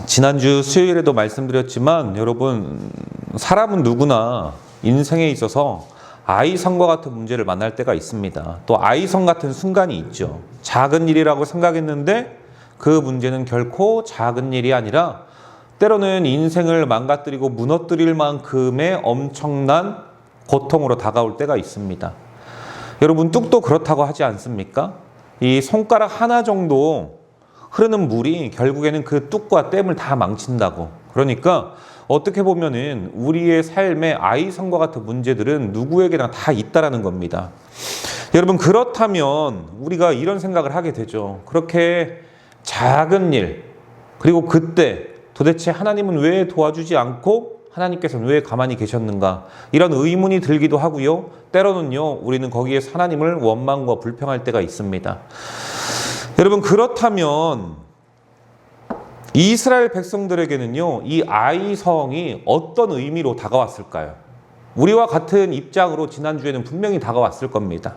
지난주 수요일에도 말씀드렸지만 여러분, 사람은 누구나 인생에 있어서 아이성과 같은 문제를 만날 때가 있습니다. 또 아이성 같은 순간이 있죠. 작은 일이라고 생각했는데 그 문제는 결코 작은 일이 아니라 때로는 인생을 망가뜨리고 무너뜨릴 만큼의 엄청난 고통으로 다가올 때가 있습니다. 여러분, 뚝도 그렇다고 하지 않습니까? 이 손가락 하나 정도 흐르는 물이 결국에는 그 뚝과 댐을 다 망친다고. 그러니까 어떻게 보면은 우리의 삶의 아이성과 같은 문제들은 누구에게나 다 있다라는 겁니다. 여러분, 그렇다면 우리가 이런 생각을 하게 되죠. 그렇게 작은 일, 그리고 그때 도대체 하나님은 왜 도와주지 않고 하나님께서는 왜 가만히 계셨는가, 이런 의문이 들기도 하고요. 때로는요, 우리는 거기에서 하나님을 원망과 불평할 때가 있습니다. 여러분, 그렇다면 이스라엘 백성들에게는요, 이 아이성이 어떤 의미로 다가왔을까요? 우리와 같은 입장으로 지난주에는 분명히 다가왔을 겁니다.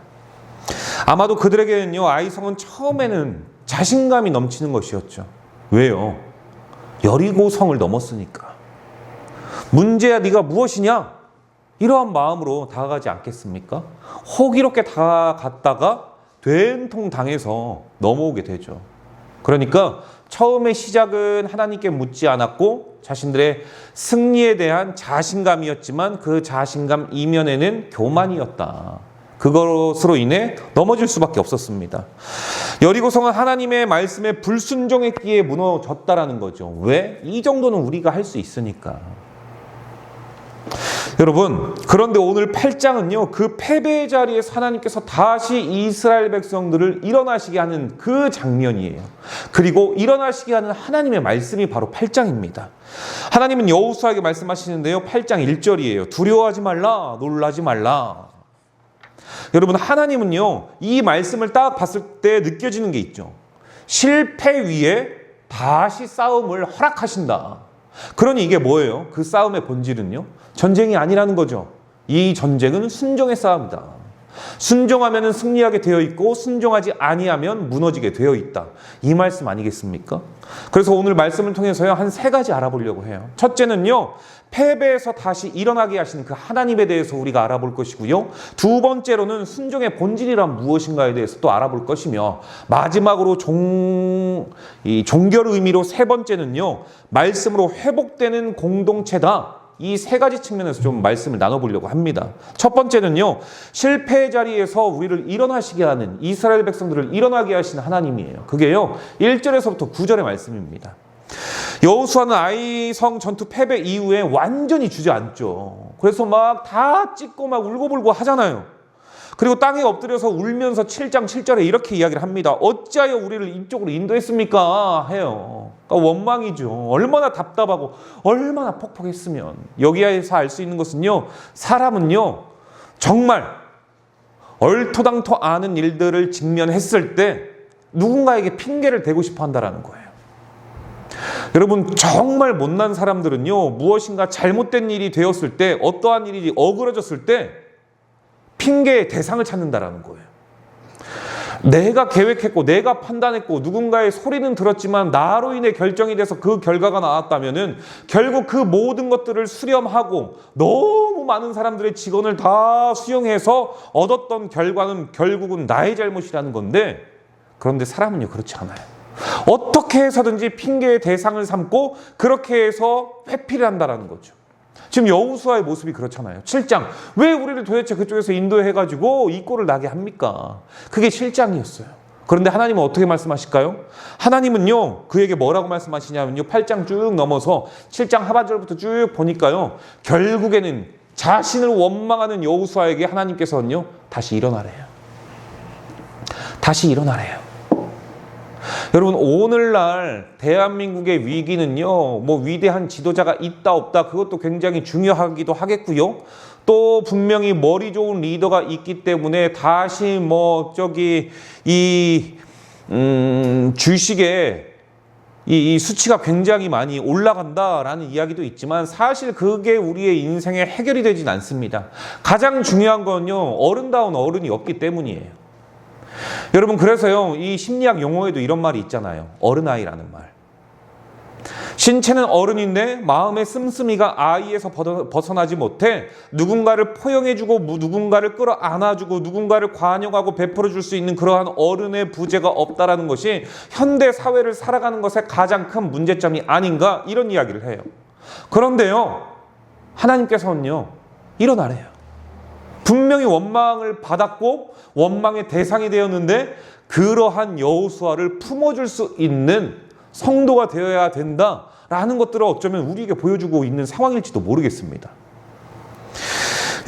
아마도 그들에게는요, 아이성은 처음에는 자신감이 넘치는 것이었죠. 왜요? 여리고성을 넘었으니까. 문제야 네가 무엇이냐? 이러한 마음으로 다가가지 않겠습니까? 호기롭게 다가갔다가 된통 당해서 넘어오게 되죠. 그러니까 처음의 시작은 하나님께 묻지 않았고 자신들의 승리에 대한 자신감이었지만 그 자신감 이면에는 교만이었다. 그것으로 인해 넘어질 수밖에 없었습니다. 여리고성은 하나님의 말씀에 불순종했기에 무너졌다라는 거죠. 왜? 이 정도는 우리가 할 수 있으니까. 여러분, 그런데 오늘 8장은요, 그 패배의 자리에서 하나님께서 다시 이스라엘 백성들을 일어나시게 하는 그 장면이에요. 그리고 일어나시게 하는 하나님의 말씀이 바로 8장입니다. 하나님은 여호수아에게 말씀하시는데요, 8장 1절이에요. 두려워하지 말라, 놀라지 말라. 여러분, 하나님은요, 이 말씀을 딱 봤을 때 느껴지는 게 있죠. 실패 위에 다시 싸움을 허락하신다. 그러니 이게 뭐예요? 그 싸움의 본질은요, 전쟁이 아니라는 거죠. 이 전쟁은 순종의 싸움이다. 순종하면 승리하게 되어 있고 순종하지 아니하면 무너지게 되어 있다. 이 말씀 아니겠습니까? 그래서 오늘 말씀을 통해서요, 한 세 가지 알아보려고 해요. 첫째는요, 패배에서 다시 일어나게 하시는 그 하나님에 대해서 우리가 알아볼 것이고요. 두 번째로는 순종의 본질이란 무엇인가에 대해서 또 알아볼 것이며, 마지막으로 이 종결 의미로 세 번째는요, 말씀으로 회복되는 공동체다. 이 세 가지 측면에서 좀 말씀을 나눠보려고 합니다. 첫 번째는요, 실패의 자리에서 우리를 일어나시게 하는, 이스라엘 백성들을 일어나게 하시는 하나님이에요. 그게요, 1절에서부터 9절의 말씀입니다. 여호수아는 아이성 전투 패배 이후에 완전히 주저앉죠. 그래서 막 다 찢고 막 울고불고 하잖아요. 그리고 땅에 엎드려서 울면서 7장 7절에 이렇게 이야기를 합니다. 어찌하여 우리를 이쪽으로 인도했습니까? 해요. 그러니까 원망이죠. 얼마나 답답하고 얼마나 퍽퍽했으면. 여기에서 알 수 있는 것은요, 사람은요, 정말 얼토당토 않은 일들을 직면했을 때 누군가에게 핑계를 대고 싶어 한다는 거예요. 여러분, 정말 못난 사람들은요, 무엇인가 잘못된 일이 되었을 때, 어떠한 일이 어그러졌을 때 핑계의 대상을 찾는다라는 거예요. 내가 계획했고 내가 판단했고 누군가의 소리는 들었지만 나로 인해 결정이 돼서 그 결과가 나왔다면은 결국 그 모든 것들을 수렴하고 너무 많은 사람들의 직언을 다 수용해서 얻었던 결과는 결국은 나의 잘못이라는 건데, 그런데 사람은요, 그렇지 않아요. 어떻게 해서든지 핑계의 대상을 삼고 그렇게 해서 회피를 한다라는 거죠. 지금 여호수아의 모습이 그렇잖아요. 7장, 왜 우리를 도대체 그쪽에서 인도해가지고 이 꼴을 나게 합니까? 그게 7장이었어요. 그런데 하나님은 어떻게 말씀하실까요? 하나님은요, 그에게 뭐라고 말씀하시냐면요, 8장 쭉 넘어서 7장 하반절부터 쭉 보니까요, 결국에는 자신을 원망하는 여호수아에게 하나님께서는요, 다시 일어나래요. 다시 일어나래요. 여러분, 오늘날 대한민국의 위기는요, 뭐 위대한 지도자가 있다 없다, 그것도 굉장히 중요하기도 하겠고요. 또 분명히 머리 좋은 리더가 있기 때문에 다시 주식에 이 수치가 굉장히 많이 올라간다라는 이야기도 있지만, 사실 그게 우리의 인생에 해결이 되진 않습니다. 가장 중요한 건요, 어른다운 어른이 없기 때문이에요. 여러분, 그래서요, 이 심리학 용어에도 이런 말이 있잖아요. 어른아이라는 말. 신체는 어른인데 마음의 씀씀이가 아이에서 벗어나지 못해 누군가를 포용해주고 누군가를 끌어안아주고 누군가를 관용하고 베풀어줄 수 있는 그러한 어른의 부재가 없다라는 것이 현대 사회를 살아가는 것의 가장 큰 문제점이 아닌가, 이런 이야기를 해요. 그런데요, 하나님께서는요, 일어나래요. 분명히 원망을 받았고 원망의 대상이 되었는데 그러한 여호수아를 품어줄 수 있는 성도가 되어야 된다라는 것들을 어쩌면 우리에게 보여주고 있는 상황일지도 모르겠습니다.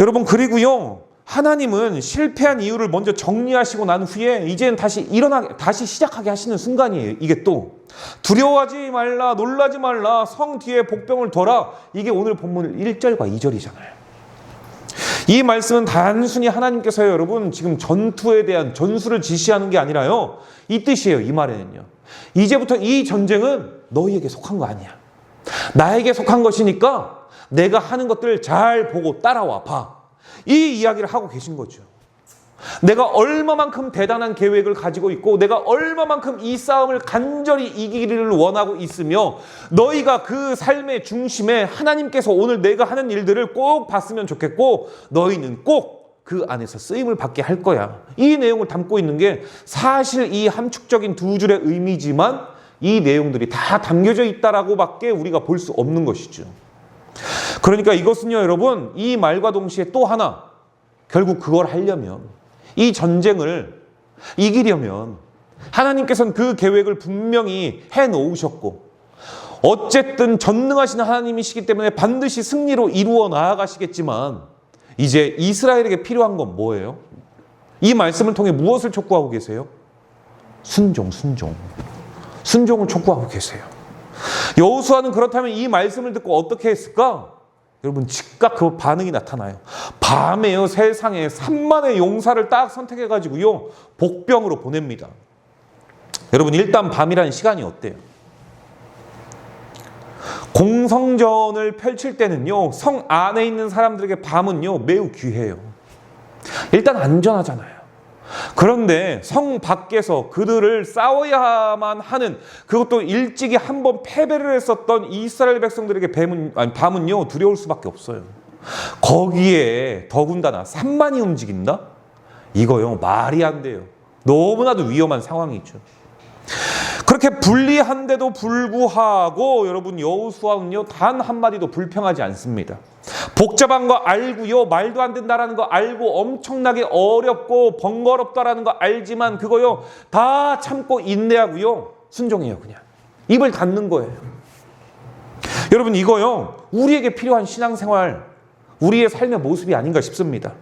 여러분, 그리고요, 하나님은 실패한 이유를 먼저 정리하시고 난 후에 이제는 다시 시작하게 하시는 순간이에요. 이게 또 두려워하지 말라, 놀라지 말라, 성 뒤에 복병을 둬라. 이게 오늘 본문 1절과 2절이잖아요. 이 말씀은 단순히 하나님께서 여러분 지금 전투에 대한 전술을 지시하는 게 아니라요, 이 뜻이에요. 이 말에는요, 이제부터 이 전쟁은 너희에게 속한 거 아니야. 나에게 속한 것이니까 내가 하는 것들을 잘 보고 따라와 봐. 이 이야기를 하고 계신 거죠. 내가 얼마만큼 대단한 계획을 가지고 있고 내가 얼마만큼 이 싸움을 간절히 이기기를 원하고 있으며 너희가 그 삶의 중심에 하나님께서 오늘 내가 하는 일들을 꼭 봤으면 좋겠고 너희는 꼭 그 안에서 쓰임을 받게 할 거야. 이 내용을 담고 있는 게 사실 이 함축적인 두 줄의 의미지만 이 내용들이 다 담겨져 있다라고밖에 우리가 볼 수 없는 것이죠. 그러니까 이것은요, 여러분, 이 말과 동시에 또 하나, 결국 그걸 하려면, 이 전쟁을 이기려면 하나님께서는 그 계획을 분명히 해놓으셨고 어쨌든 전능하신 하나님이시기 때문에 반드시 승리로 이루어 나아가시겠지만 이제 이스라엘에게 필요한 건 뭐예요? 이 말씀을 통해 무엇을 촉구하고 계세요? 순종을 촉구하고 계세요. 여호수아는 그렇다면 이 말씀을 듣고 어떻게 했을까? 여러분, 즉각 그 반응이 나타나요. 밤에요, 세상에 3만의 용사를 딱 선택해가지고요, 복병으로 보냅니다. 여러분, 일단 밤이라는 시간이 어때요? 공성전을 펼칠 때는요, 성 안에 있는 사람들에게 밤은요, 매우 귀해요. 일단 안전하잖아요. 그런데 성 밖에서 그들을 싸워야만 하는, 그것도 일찍이 한번 패배를 했었던 이스라엘 백성들에게 밤은요, 두려울 수밖에 없어요. 거기에 더군다나 3만이 움직인다? 이거요, 말이 안 돼요. 너무나도 위험한 상황이죠. 그렇게 불리한데도 불구하고 여러분, 여호수아는요, 단 한마디도 불평하지 않습니다. 복잡한 거 알고요, 말도 안 된다라는 거 알고 엄청나게 어렵고 번거롭다라는 거 알지만 그거요 다 참고 인내하고요, 순종해요. 그냥 입을 닫는 거예요. 여러분, 이거요 우리에게 필요한 신앙생활, 우리의 삶의 모습이 아닌가 싶습니다.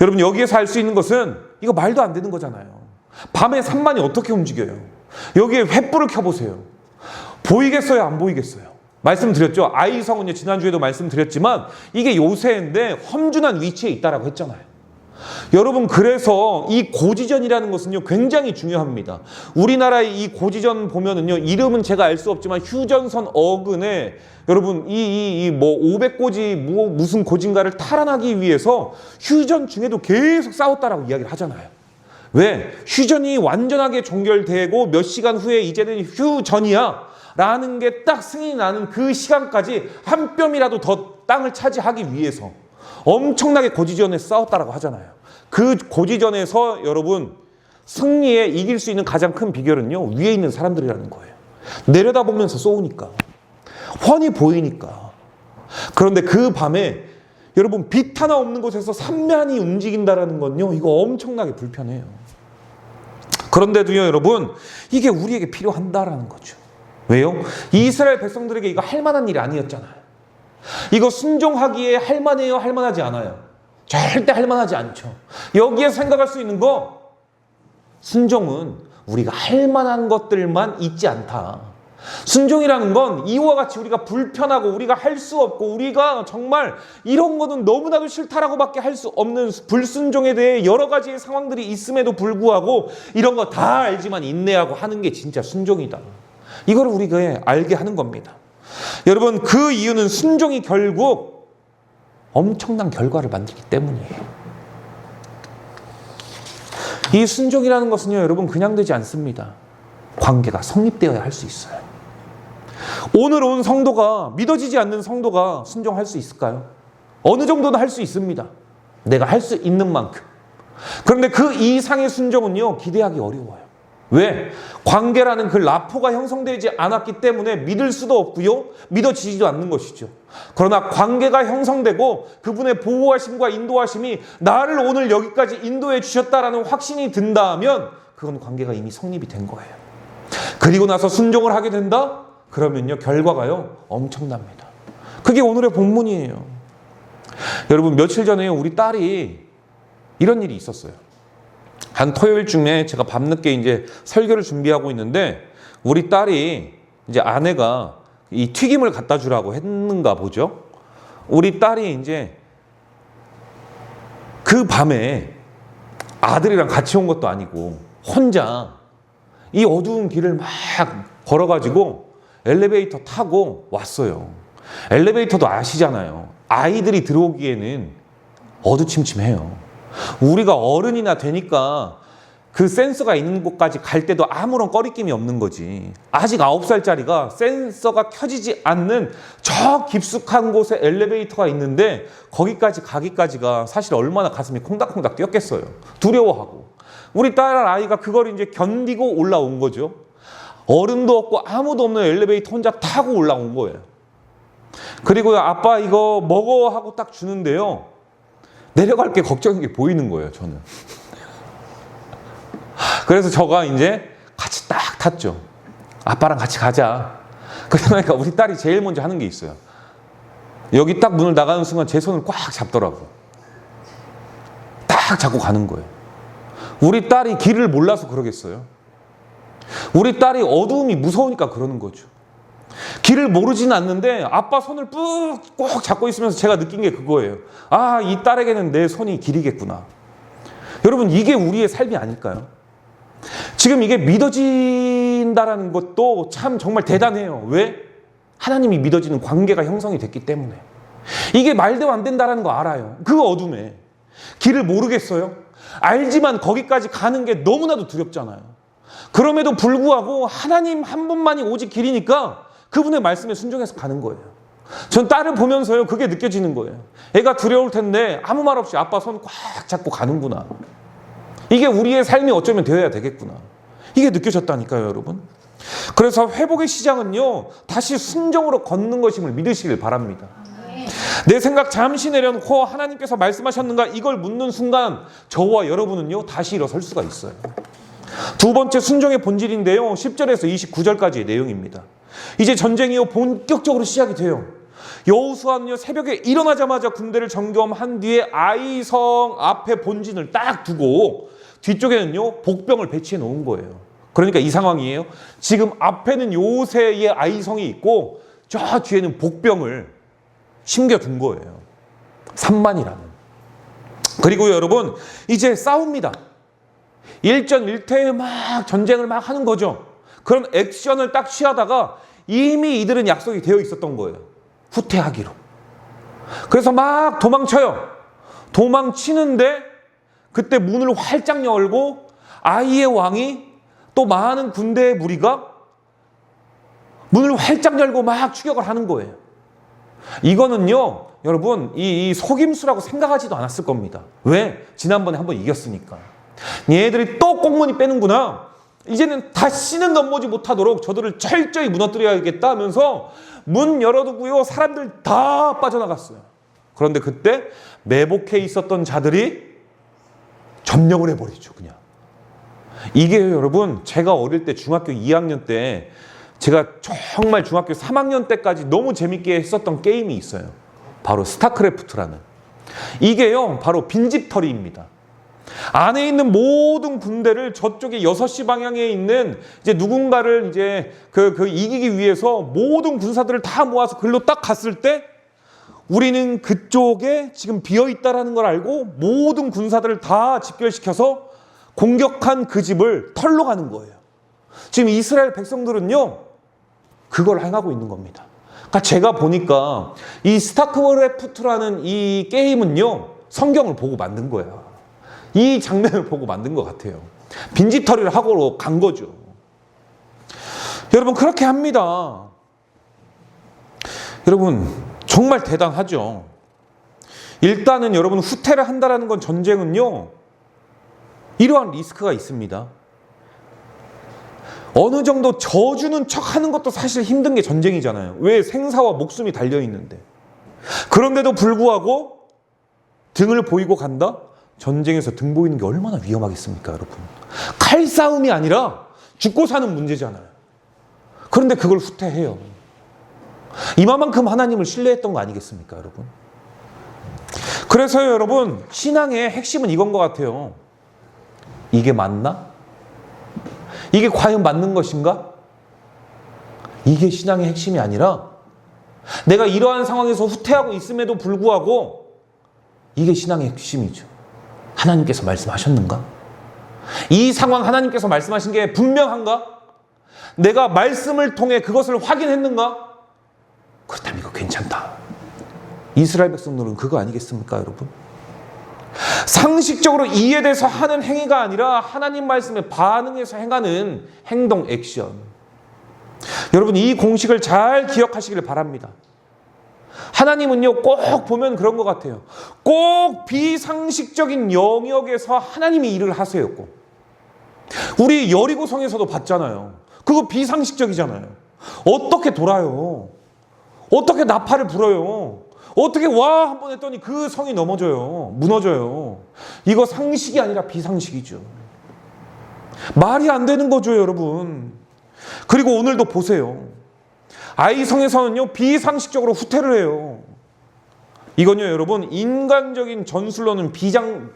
여러분, 여기에서 알 수 있는 것은 이거 말도 안 되는 거잖아요. 밤에 3만이 어떻게 움직여요? 여기에 횃불을 켜보세요. 보이겠어요, 안 보이겠어요? 말씀드렸죠. 아이성은요, 지난주에도 말씀드렸지만 이게 요새인데 험준한 위치에 있다라고 했잖아요. 여러분, 그래서 이 고지전이라는 것은요 굉장히 중요합니다. 우리나라의 이 고지전 보면은요, 이름은 제가 알 수 없지만 휴전선 어근에 여러분 뭐 500고지 무슨 고진가를 탈환하기 위해서 휴전 중에도 계속 싸웠다라고 이야기를 하잖아요. 왜? 휴전이 완전하게 종결되고 몇 시간 후에 이제는 휴전이야 라는 게 딱 승인이 나는 그 시간까지 한 뼘이라도 더 땅을 차지하기 위해서 엄청나게 고지전에서 싸웠다라고 하잖아요. 그 고지전에서 여러분 승리에 이길 수 있는 가장 큰 비결은요, 위에 있는 사람들이라는 거예요. 내려다보면서 쏘우니까, 훤히 보이니까. 그런데 그 밤에 여러분 빛 하나 없는 곳에서 3만이 움직인다라는 건요, 이거 엄청나게 불편해요. 그런데도요, 여러분, 이게 우리에게 필요한다라는 거죠. 왜요? 이스라엘 백성들에게 이거 할 만한 일이 아니었잖아요. 이거 순종하기에 할 만해요, 할 만하지 않아요? 절대 할 만하지 않죠. 여기에 생각할 수 있는 거, 순종은 우리가 할 만한 것들만 있지 않다. 순종이라는 건 이와 같이 우리가 불편하고 우리가 할 수 없고 우리가 정말 이런 거는 너무나도 싫다라고밖에 할 수 없는 불순종에 대해 여러 가지의 상황들이 있음에도 불구하고 이런 거 다 알지만 인내하고 하는 게 진짜 순종이다. 이걸 우리가 알게 하는 겁니다. 여러분, 그 이유는 순종이 결국 엄청난 결과를 만들기 때문이에요. 이 순종이라는 것은요, 여러분, 그냥 되지 않습니다. 관계가 성립되어야 할 수 있어요. 오늘 온 성도가, 믿어지지 않는 성도가 순종할 수 있을까요? 어느 정도는 할 수 있습니다. 내가 할 수 있는 만큼. 그런데 그 이상의 순종은요, 기대하기 어려워요. 왜? 관계라는 그 라포가 형성되지 않았기 때문에 믿을 수도 없고요, 믿어지지도 않는 것이죠. 그러나 관계가 형성되고 그분의 보호하심과 인도하심이 나를 오늘 여기까지 인도해 주셨다라는 확신이 든다면 그건 관계가 이미 성립이 된 거예요. 그리고 나서 순종을 하게 된다? 그러면요, 결과가요, 엄청납니다. 그게 오늘의 본문이에요. 여러분, 며칠 전에 우리 딸이 이런 일이 있었어요. 한 토요일쯤에 제가 밤늦게 이제 설교를 준비하고 있는데 우리 딸이 이제 아내가 이 튀김을 갖다 주라고 했는가 보죠. 우리 딸이 이제 그 밤에 아들이랑 같이 온 것도 아니고 혼자 이 어두운 길을 막 걸어가지고 엘리베이터 타고 왔어요. 엘리베이터도 아시잖아요. 아이들이 들어오기에는 어두침침해요. 우리가 어른이나 되니까 그 센서가 있는 곳까지 갈 때도 아무런 꺼리낌이 없는 거지. 아직 9살짜리가 센서가 켜지지 않는 저 깊숙한 곳에 엘리베이터가 있는데 거기까지 가기까지가 사실 얼마나 가슴이 콩닥콩닥 뛰었겠어요. 두려워하고. 우리 딸 아이가 그걸 이제 견디고 올라온 거죠. 어른도 없고 아무도 없는 엘리베이터 혼자 타고 올라온 거예요. 그리고 아빠 이거 먹어 하고 딱 주는데요, 내려갈 게 걱정인 게 보이는 거예요, 저는. 그래서 저가 이제 같이 딱 탔죠. 아빠랑 같이 가자. 그러니까 우리 딸이 제일 먼저 하는 게 있어요. 여기 딱 문을 나가는 순간 제 손을 꽉 잡더라고요. 딱 잡고 가는 거예요. 우리 딸이 길을 몰라서 그러겠어요? 우리 딸이 어두움이 무서우니까 그러는 거죠. 길을 모르지는 않는데 아빠 손을 꼭 잡고 있으면서 제가 느낀 게 그거예요. 아, 이 딸에게는 내 손이 길이겠구나. 여러분, 이게 우리의 삶이 아닐까요? 지금 이게 믿어진다라는 것도 참 정말 대단해요. 왜? 하나님이 믿어지는 관계가 형성이 됐기 때문에. 이게 말도 안 된다라는 거 알아요. 그 어둠에. 길을 모르겠어요? 알지만 거기까지 가는 게 너무나도 두렵잖아요. 그럼에도 불구하고 하나님 한 분만이 오직 길이니까 그분의 말씀에 순종해서 가는 거예요. 전 딸을 보면서요, 그게 느껴지는 거예요. 애가 두려울 텐데 아무 말 없이 아빠 손 꽉 잡고 가는구나. 이게 우리의 삶이 어쩌면 되어야 되겠구나. 이게 느껴졌다니까요, 여러분. 그래서 회복의 시작은요, 다시 순종으로 걷는 것임을 믿으시길 바랍니다. 내 생각 잠시 내려놓고 하나님께서 말씀하셨는가 이걸 묻는 순간 저와 여러분은요, 다시 일어설 수가 있어요. 두 번째 순종의 본질인데요, 10절에서 29절까지의 내용입니다. 이제 전쟁이요 본격적으로 시작이 돼요. 여호수아는요, 새벽에 일어나자마자 군대를 점검한 뒤에 아이성 앞에 본진을 딱 두고 뒤쪽에는요 복병을 배치해 놓은 거예요. 그러니까 이 상황이에요. 지금 앞에는 요새의 아이성이 있고 저 뒤에는 복병을 심겨둔 거예요. 3만이라는. 그리고 여러분, 이제 싸웁니다. 일전일퇴에 막 전쟁을 막 하는 거죠. 그런 액션을 딱 취하다가 이미 이들은 약속이 되어 있었던 거예요. 후퇴하기로. 그래서 막 도망쳐요. 도망치는데 그때 문을 활짝 열고 아이의 왕이 또 많은 군대의 무리가 문을 활짝 열고 막 추격을 하는 거예요. 이거는요, 여러분, 이 속임수라고 생각하지도 않았을 겁니다. 왜? 지난번에 한번 이겼으니까. 얘들이 또 꽁무니 빼는구나. 이제는 다시는 넘보지 못하도록 저들을 철저히 무너뜨려야겠다 하면서 문 열어두고요, 사람들 다 빠져나갔어요. 그런데 그때 매복해 있었던 자들이 점령을 해버리죠, 그냥. 이게 여러분, 제가 어릴 때 중학교 2학년 때 제가 정말 중학교 3학년 때까지 너무 재밌게 했었던 게임이 있어요. 바로 스타크래프트라는. 이게요, 바로 빈집털이입니다. 안에 있는 모든 군대를 저쪽에 6시 방향에 있는 이제 누군가를 이제 그 이기기 위해서 모든 군사들을 다 모아서 글로 딱 갔을 때 우리는 그쪽에 지금 비어 있다라는 걸 알고 모든 군사들을 다 집결시켜서 공격한 그 집을 털러 가는 거예요. 지금 이스라엘 백성들은요, 그걸 행하고 있는 겁니다. 그러니까 제가 보니까 이 스타크래프트라는 이 게임은요, 성경을 보고 만든 거야. 이 장면을 보고 만든 것 같아요. 빈집털이를 하고 간 거죠. 여러분, 그렇게 합니다. 여러분 정말 대단하죠. 일단은 여러분 후퇴를 한다라는 건 전쟁은요 이러한 리스크가 있습니다. 어느 정도 져주는 척 하는 것도 사실 힘든 게 전쟁이잖아요. 왜? 생사와 목숨이 달려있는데. 그런데도 불구하고 등을 보이고 간다? 전쟁에서 등 보이는 게 얼마나 위험하겠습니까, 여러분? 칼싸움이 아니라 죽고 사는 문제잖아요. 그런데 그걸 후퇴해요. 이만큼 하나님을 신뢰했던 거 아니겠습니까, 여러분? 그래서요, 여러분, 신앙의 핵심은 이건 것 같아요. 이게 맞나? 이게 과연 맞는 것인가? 이게 신앙의 핵심이 아니라 내가 이러한 상황에서 후퇴하고 있음에도 불구하고 이게 신앙의 핵심이죠. 하나님께서 말씀하셨는가? 이 상황 하나님께서 말씀하신 게 분명한가? 내가 말씀을 통해 그것을 확인했는가? 그렇다면 이거 괜찮다. 이스라엘 백성들은 그거 아니겠습니까, 여러분? 상식적으로 이해돼서 하는 행위가 아니라 하나님 말씀에 반응해서 행하는 행동, 액션. 여러분 이 공식을 잘 기억하시길 바랍니다. 하나님은요 꼭 보면 그런 것 같아요. 꼭 비상식적인 영역에서 하나님이 일을 하세요. 꼭. 우리 여리고성에서도 봤잖아요. 그거 비상식적이잖아요. 어떻게 돌아요? 어떻게 나팔을 불어요? 어떻게 와 한번 했더니 그 성이 넘어져요. 무너져요. 이거 상식이 아니라 비상식이죠. 말이 안 되는 거죠, 여러분. 그리고 오늘도 보세요. 아이성에서는요 비상식적으로 후퇴를 해요. 이건요 여러분 인간적인 전술로는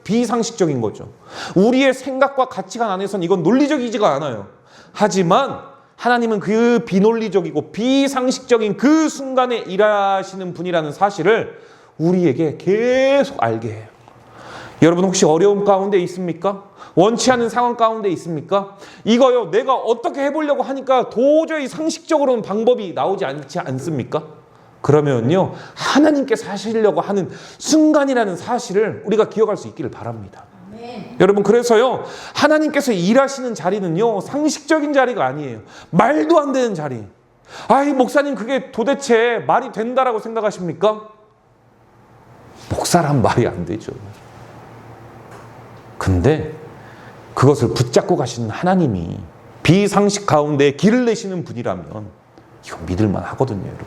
비상식적인 거죠. 우리의 생각과 가치관 안에서는 이건 논리적이지가 않아요. 하지만 하나님은 그 비논리적이고 비상식적인 그 순간에 일하시는 분이라는 사실을 우리에게 계속 알게 해요. 여러분 혹시 어려움 가운데 있습니까? 원치 않은 상황 가운데 있습니까? 이거요 내가 어떻게 해보려고 하니까 도저히 상식적으로는 방법이 나오지 않지 않습니까? 그러면요 하나님께서 하시려고 하는 순간이라는 사실을 우리가 기억할 수 있기를 바랍니다. 아멘. 여러분 그래서요 하나님께서 일하시는 자리는요 상식적인 자리가 아니에요. 말도 안 되는 자리. 아이 목사님 그게 도대체 말이 된다라고 생각하십니까? 목사란 말이 안 되죠. 근데 그것을 붙잡고 가시는 하나님이 비상식 가운데 길을 내시는 분이라면 이건 믿을만 하거든요, 여러분.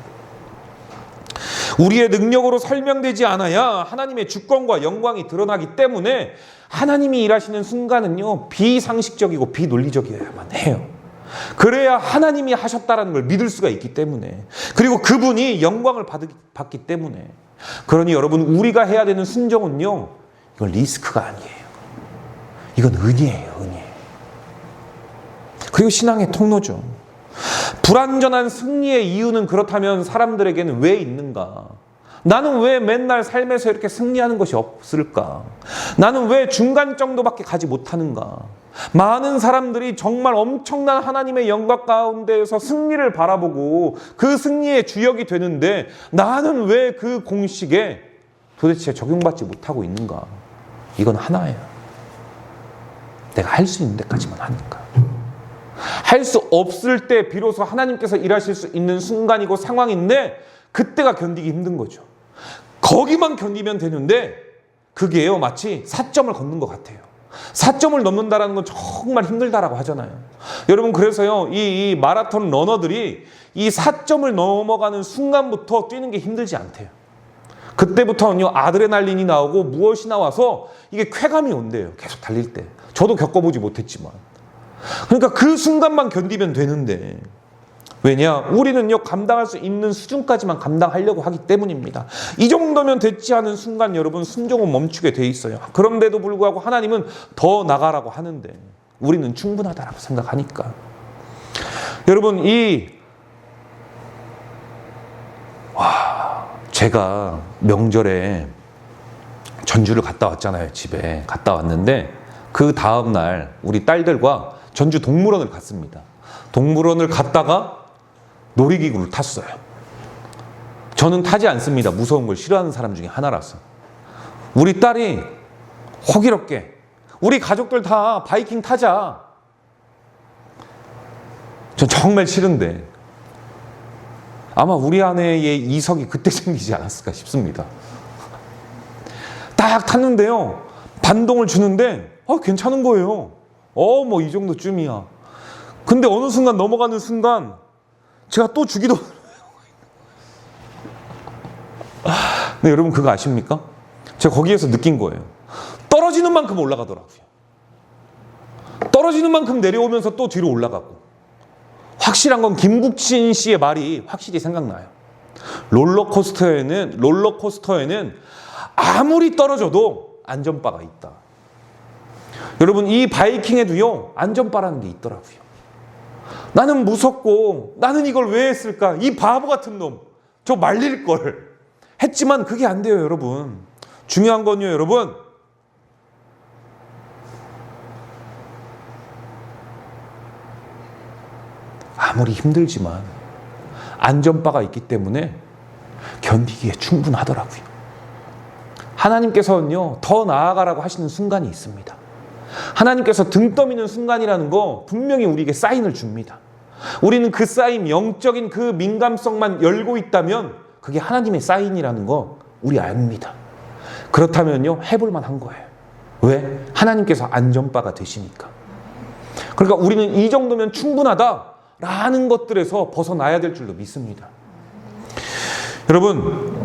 우리의 능력으로 설명되지 않아야 하나님의 주권과 영광이 드러나기 때문에 하나님이 일하시는 순간은요 비상식적이고 비논리적이어야만 해요. 그래야 하나님이 하셨다라는 걸 믿을 수가 있기 때문에, 그리고 그분이 영광을 받기 때문에. 그러니 여러분 우리가 해야 되는 순종은요 이건 리스크가 아니에요. 이건 은혜예요, 은혜. 그리고 신앙의 통로죠. 불완전한 승리의 이유는 그렇다면 사람들에게는 왜 있는가? 나는 왜 맨날 삶에서 이렇게 승리하는 것이 없을까? 나는 왜 중간 정도밖에 가지 못하는가? 많은 사람들이 정말 엄청난 하나님의 영광 가운데에서 승리를 바라보고 그 승리의 주역이 되는데 나는 왜 그 공식에 도대체 적용받지 못하고 있는가? 이건 하나예요. 내가 할 수 있는 데까지만 하니까. 할 수 없을 때 비로소 하나님께서 일하실 수 있는 순간이고 상황인데 그때가 견디기 힘든 거죠. 거기만 견디면 되는데 그게요 마치 4점을 걷는 것 같아요. 4점을 넘는다는 건 정말 힘들다라고 하잖아요. 여러분 그래서요 이 마라톤 러너들이 이 4점을 넘어가는 순간부터 뛰는 게 힘들지 않대요. 그때부터는요 아드레날린이 나오고 무엇이 나와서 이게 쾌감이 온대요. 계속 달릴 때. 저도 겪어보지 못했지만. 그러니까 그 순간만 견디면 되는데 왜냐? 우리는요 감당할 수 있는 수준까지만 감당하려고 하기 때문입니다. 이 정도면 되지 않은 순간 여러분 순종은 멈추게 돼 있어요. 그런데도 불구하고 하나님은 더 나가라고 하는데 우리는 충분하다라고 생각하니까. 여러분 제가 명절에 전주를 갔다 왔잖아요. 집에 갔다 왔는데 그 다음날 우리 딸들과 전주 동물원을 갔습니다. 동물원을 갔다가 놀이기구를 탔어요. 저는 타지 않습니다. 무서운 걸 싫어하는 사람 중에 하나라서. 우리 딸이 호기롭게 우리 가족들 다 바이킹 타자. 전 정말 싫은데 아마 우리 아내의 이석이 그때 생기지 않았을까 싶습니다. 딱 탔는데요. 반동을 주는데 괜찮은 거예요. 뭐 이 정도쯤이야. 근데 어느 순간 넘어가는 순간 제가 또 주기도 네, 여러분 그거 아십니까? 제가 거기에서 느낀 거예요. 떨어지는 만큼 올라가더라고요. 떨어지는 만큼 내려오면서 또 뒤로 올라가고. 확실한 건 김국진 씨의 말이 확실히 생각나요. 롤러코스터에는 아무리 떨어져도 안전바가 있다. 여러분 이 바이킹에도요 안전바라는 게 있더라고요. 나는 무섭고 나는 이걸 왜 했을까? 이 바보 같은 놈. 저 말릴 걸. 했지만 그게 안 돼요, 여러분. 중요한 건요, 여러분. 아무리 힘들지만 안전바가 있기 때문에 견디기에 충분하더라고요. 하나님께서는요, 더 나아가라고 하시는 순간이 있습니다. 하나님께서 등 떠미는 순간이라는 거 분명히 우리에게 사인을 줍니다. 우리는 그 사인, 영적인 그 민감성만 열고 있다면 그게 하나님의 사인이라는 거 우리 압니다. 그렇다면요, 해볼만 한 거예요. 왜? 하나님께서 안전바가 되시니까. 그러니까 우리는 이 정도면 충분하다라는 것들에서 벗어나야 될 줄로 믿습니다. 여러분,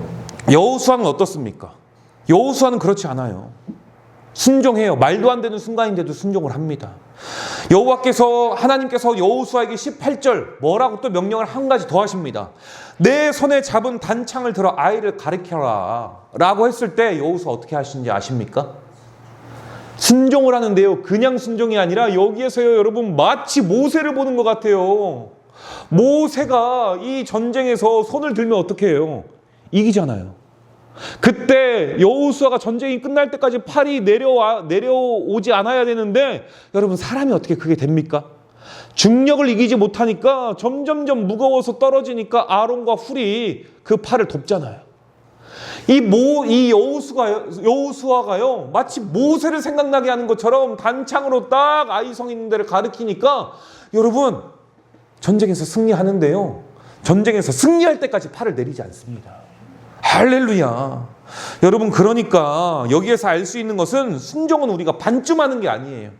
여호수아는 어떻습니까? 여호수아는 그렇지 않아요. 순종해요. 말도 안 되는 순간인데도 순종을 합니다. 하나님께서 여호수아에게 18절 뭐라고 또 명령을 한 가지 더 하십니다. 내 손에 잡은 단창을 들어 아이를 가르쳐라 라고 했을 때 여호수아 어떻게 하시는지 아십니까? 순종을 하는데요, 그냥 순종이 아니라 여기에서요, 여러분 마치 모세를 보는 것 같아요. 모세가 이 전쟁에서 손을 들면 어떻게 해요? 이기잖아요. 그때 여호수아가 전쟁이 끝날 때까지 팔이 내려오지 않아야 되는데 여러분 사람이 어떻게 그게 됩니까? 중력을 이기지 못하니까 점점점 무거워서 떨어지니까 아론과 훌이 그 팔을 돕잖아요. 이 여호수아가요 마치 모세를 생각나게 하는 것처럼 단창으로 딱 아이성 있는 데를 가리키니까 여러분 전쟁에서 승리하는데요, 전쟁에서 승리할 때까지 팔을 내리지 않습니다. 할렐루야. 여러분 그러니까 여기에서 알 수 있는 것은 순종은 우리가 반쯤 하는 게 아니에요.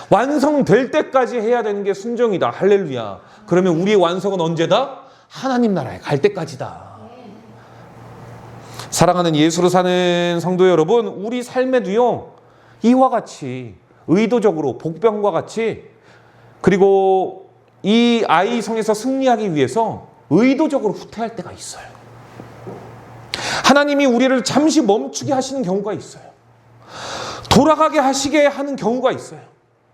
완성될 때까지 해야 되는 게 순종이다. 할렐루야. 그러면 우리의 완성은 언제다? 하나님 나라에 갈 때까지다. 사랑하는 예수로 사는 성도 여러분, 우리 삶에도요 이와 같이 의도적으로 복병과 같이, 그리고 이 아이성에서 승리하기 위해서 의도적으로 후퇴할 때가 있어요. 하나님이 우리를 잠시 멈추게 하시는 경우가 있어요. 돌아가게 하시게 하는 경우가 있어요.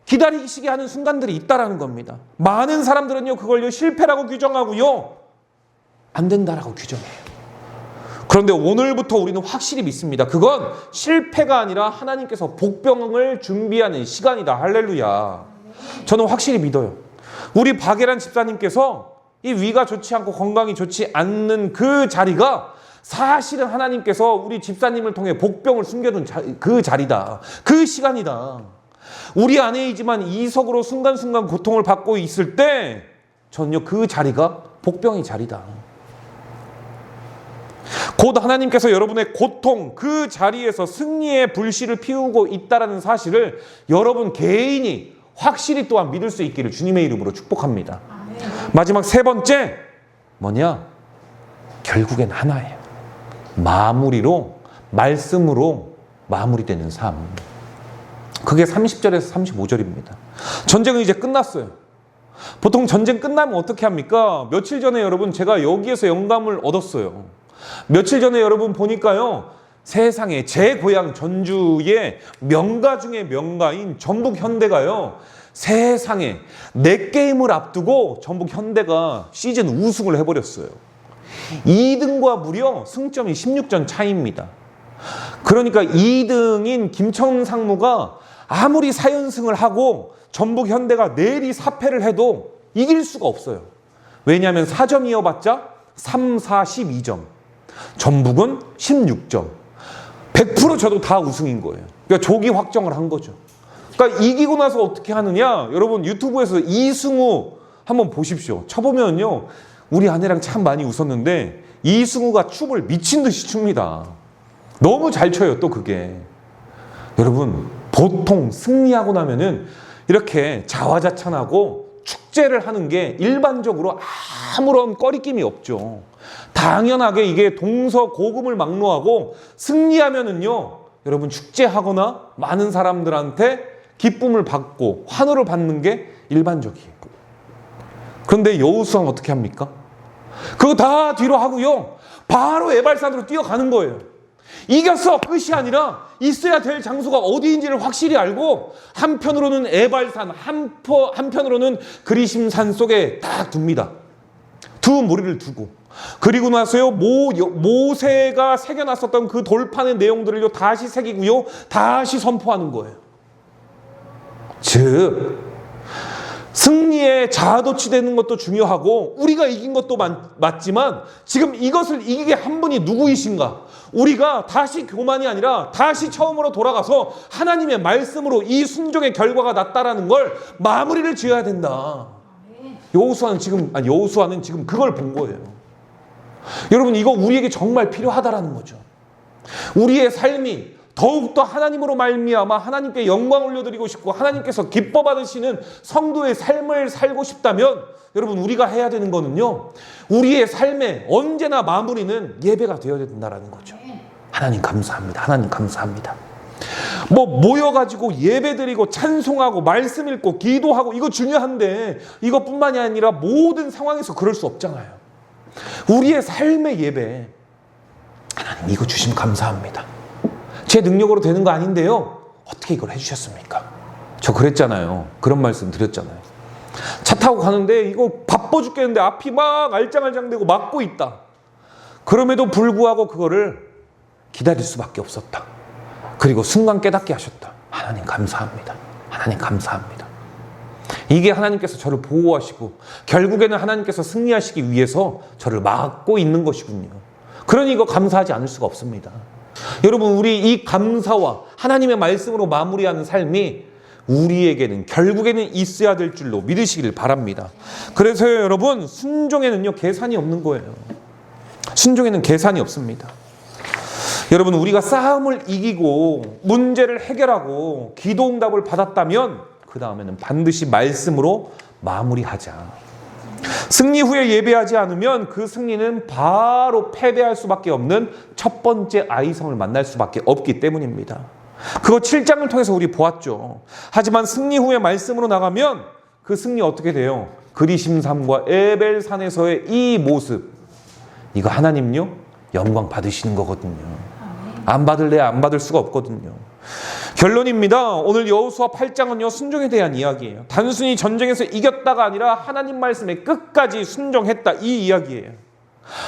기다리시게 하는 순간들이 있다라는 겁니다. 많은 사람들은요 그걸요 실패라고 규정하고요 안 된다라고 규정해요. 그런데 오늘부터 우리는 확실히 믿습니다. 그건 실패가 아니라 하나님께서 복병을 준비하는 시간이다. 할렐루야. 저는 확실히 믿어요. 우리 박예란 집사님께서 이 위가 좋지 않고 건강이 좋지 않는 그 자리가 사실은 하나님께서 우리 집사님을 통해 복병을 숨겨둔 그 자리다. 그 시간이다. 우리 아내이지만 이석으로 순간순간 고통을 받고 있을 때 저는요 그 자리가 복병의 자리다. 곧 하나님께서 여러분의 고통, 그 자리에서 승리의 불씨를 피우고 있다는 사실을 여러분 개인이 확실히 또한 믿을 수 있기를 주님의 이름으로 축복합니다. 마지막 세 번째 뭐냐? 결국엔 하나예요. 마무리로, 말씀으로 마무리되는 삶. 그게 30절에서 35절입니다. 전쟁은 이제 끝났어요. 보통 전쟁 끝나면 어떻게 합니까? 며칠 전에 여러분 제가 여기에서 영감을 얻었어요. 며칠 전에 여러분 보니까요, 세상에 제 고향 전주의 명가 중에 명가인 전북현대가요, 세상에 4게임을 앞두고 전북현대가 시즌 우승을 해버렸어요. 2등과 무려 승점이 16점 차이입니다. 그러니까 2등인 김천상무가 아무리 4연승을 하고 전북현대가 내리 4패를 해도 이길 수가 없어요. 왜냐하면 4점 이어봤자 3, 4, 12점. 전북은 16점. 100% 저도 다 우승인 거예요. 그러니까 조기 확정을 한 거죠. 그러니까 이기고 나서 어떻게 하느냐? 여러분 유튜브에서 이승우 한번 보십시오. 쳐보면요. 우리 아내랑 참 많이 웃었는데 이승우가 춤을 미친 듯이 춥니다. 너무 잘 춰요, 또 그게. 여러분, 보통 승리하고 나면은 이렇게 자화자찬하고 축제를 하는 게 일반적으로 아무런 꺼리낌이 없죠. 당연하게 이게 동서고금을 막론하고 승리하면은요, 여러분 축제하거나 많은 사람들한테 기쁨을 받고 환호를 받는 게 일반적이에요. 그런데 여호수아는 어떻게 합니까? 그거 다 뒤로 하고요, 바로 에발산으로 뛰어가는 거예요. 이겼어! 끝이 아니라 있어야 될 장소가 어디인지를 확실히 알고 한편으로는 에발산, 한편으로는 그리심산 속에 딱 둡니다. 두 무리를 두고, 그리고 나서요 모세가 새겨놨었던 그 돌판의 내용들을요 다시 새기고요 다시 선포하는 거예요. 즉 승리에 자아도취되는 것도 중요하고 우리가 이긴 것도 맞지만 지금 이것을 이기게 한 분이 누구이신가? 우리가 다시 교만이 아니라 다시 처음으로 돌아가서 하나님의 말씀으로 이 순종의 결과가 났다라는 걸 마무리를 지어야 된다. 여호수아는 지금 그걸 본 거예요. 여러분, 이거 우리에게 정말 필요하다라는 거죠. 우리의 삶이 더욱더 하나님으로 말미암아 하나님께 영광 올려드리고 싶고 하나님께서 기뻐 받으시는 성도의 삶을 살고 싶다면 여러분, 우리가 해야 되는 거는요, 우리의 삶의 언제나 마무리는 예배가 되어야 된다는 거죠. 하나님 감사합니다. 하나님 감사합니다. 모여가지고 예배드리고 찬송하고 말씀 읽고 기도하고 이거 중요한데 이것뿐만이 아니라 모든 상황에서 그럴 수 없잖아요. 우리의 삶의 예배, 하나님 이거 주시면 감사합니다. 제 능력으로 되는 거 아닌데요, 어떻게 이걸 해주셨습니까? 저 그랬잖아요. 그런 말씀 드렸잖아요. 차 타고 가는데 이거 바빠 죽겠는데 앞이 막 알짱알짱대고 막고 있다. 그럼에도 불구하고 그거를 기다릴 수밖에 없었다. 그리고 순간 깨닫게 하셨다. 하나님 감사합니다. 하나님 감사합니다. 이게 하나님께서 저를 보호하시고 결국에는 하나님께서 승리하시기 위해서 저를 막고 있는 것이군요. 그러니 이거 감사하지 않을 수가 없습니다. 여러분, 우리 이 감사와 하나님의 말씀으로 마무리하는 삶이 우리에게는 결국에는 있어야 될 줄로 믿으시기를 바랍니다. 그래서요, 여러분, 순종에는요 계산이 없는 거예요. 순종에는 계산이 없습니다. 여러분, 우리가 싸움을 이기고 문제를 해결하고 기도응답을 받았다면 그 다음에는 반드시 말씀으로 마무리하자. 승리 후에 예배하지 않으면 그 승리는 바로 패배할 수밖에 없는 첫 번째 아이성을 만날 수밖에 없기 때문입니다. 그거 7장을 통해서 우리 보았죠. 하지만 승리 후에 말씀으로 나가면 그 승리 어떻게 돼요? 그리심산과 에벨산에서의 이 모습, 이거 하나님요 영광 받으시는 거거든요. 안 받을래 안 받을 수가 없거든요. 결론입니다. 오늘 여호수아 8장은요 순종에 대한 이야기예요. 단순히 전쟁에서 이겼다가 아니라 하나님 말씀에 끝까지 순종했다, 이 이야기예요.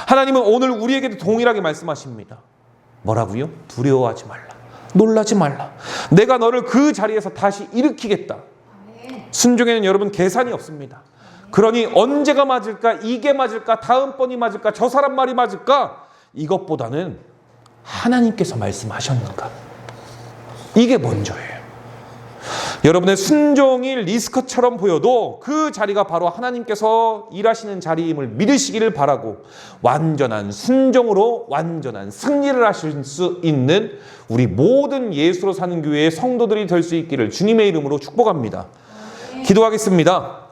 하나님은 오늘 우리에게도 동일하게 말씀하십니다. 뭐라고요? 두려워하지 말라, 놀라지 말라, 내가 너를 그 자리에서 다시 일으키겠다. 순종에는 여러분 계산이 없습니다. 그러니 언제가 맞을까, 이게 맞을까, 다음번이 맞을까, 저 사람 말이 맞을까, 이것보다는 하나님께서 말씀하셨는가, 이게 먼저예요. 여러분의 순종이 리스크처럼 보여도 그 자리가 바로 하나님께서 일하시는 자리임을 믿으시기를 바라고, 완전한 순종으로 완전한 승리를 하실 수 있는 우리 모든 예수로 사는 교회의 성도들이 될 수 있기를 주님의 이름으로 축복합니다. 기도하겠습니다.